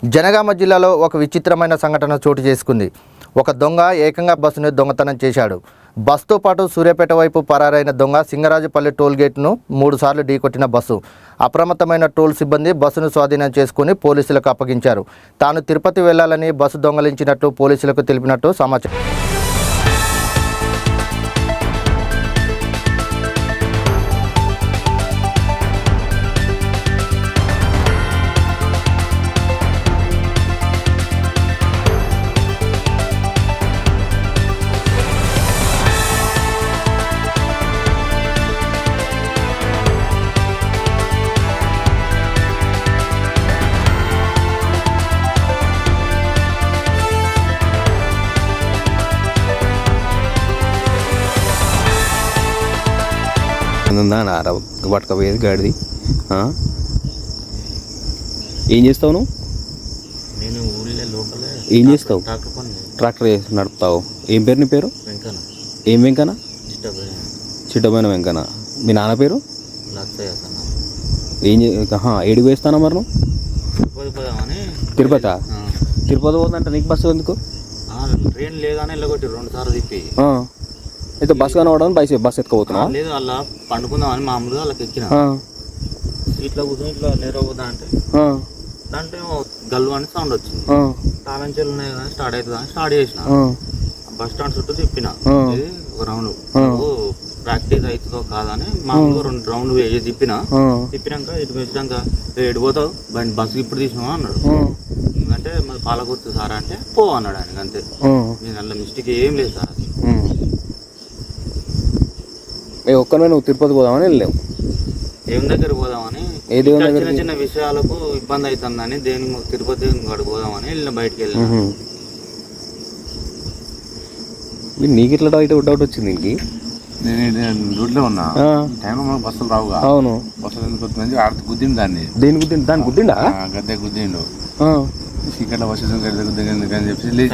జనగామ జిల్లాలో ఒక విచిత్రమైన సంఘటన చోటు చేసుకుంది. ఒక దొంగ ఏకంగా బస్సును దొంగతనం చేశాడు. బస్సుతో పాటు సూర్యాపేట వైపు పరారైన దొంగ సింగరాజపల్లి టోల్గేట్ను 3 సార్లు ఢీకొట్టిన బస్సు. అప్రమత్తమైన టోల్ సిబ్బంది బస్సును స్వాధీనం చేసుకుని పోలీసులకు అప్పగించారు. తాను తిరుపతి వెళ్లాలని బస్సు దొంగలించినట్లు పోలీసులకు తెలిపినట్టు సమాచారం. ఉందా నారా పట్టుకపోయేది గాడిది. ఏం చేస్తావు నువ్వు? నేను ఊళ్ళో లోపల ఏం చేస్తావు? ట్రాక్టర్ నడుపుతావు. ఏం పేరు నీ పేరు? వెంకన్న. ఏం వెంకన్న? చిట్టబోయిన వెంకన్న. మీ నాన్న పేరు? ఏం ఏడికి వేస్తానా మరి నువ్వు? తిరుపతి. తిరుపతి పోతుందంటే నీకు బస్సు ఎందుకు? ట్రైన్ లేదని వెళ్ళగొట్టి 2 సార్లు తిప్పి అయితే బస్సు కనవడం బస్సు ఎత్తుకోబోతున్నా? లేదు, అలా పండుకుందామని మామూలుగా వాళ్ళకి ఎక్కిన ఇట్లా కూర్చొని ఇట్లా నేరవుతా అంటే దాంట్లో గల్లు అని సౌండ్ వచ్చింది. తాళంచెలు ఉన్నాయి కానీ స్టార్ట్ అవుతుంది స్టార్ట్ చేసిన బస్ స్టాండ్ చుట్టూ తిప్పిన. ఇది ఒక రౌండ్ ప్రాక్టీస్ అవుతుందో కాదని మామూలుగా 2 రౌండ్ తిప్పినాక ఇటు వచ్చాక ఎడిపోతావు బండి బస్సు ఇప్పుడు తీసినావా అన్నాడు. ఎందుకంటే మరి పాలకొచ్చు సార్ అంటే పో అన్నాడు ఆయనకి. అంతే, నేను అలా మిస్టేక్ ఏం లేదు సార్. ఒక్కనే నువ్వు తిరుపతి పోదామని వెళ్ళావు? దేవుని దగ్గర పోదామని, చిన్న చిన్న విషయాలకు ఇబ్బంది అవుతుందని తిరుపతి గడికి పోదామని వెళ్ళిన, బయటకు వెళ్ళిన. నీకు ఇట్లా డౌట్ వచ్చింది? దీనికి నేను రోడ్లో ఉన్నా టైంలో మనకు బస్సులు రావుగా. అవును, బస్సులు ఎందుకు వస్తుంది? ఆడితే గుద్దిండు దాన్ని. దేని గుద్దిండు? దాన్ని గుద్దిండా? గద్దె గుద్దిండు. ఇక్కడ బస్సు గుద్దిండు అని చెప్పి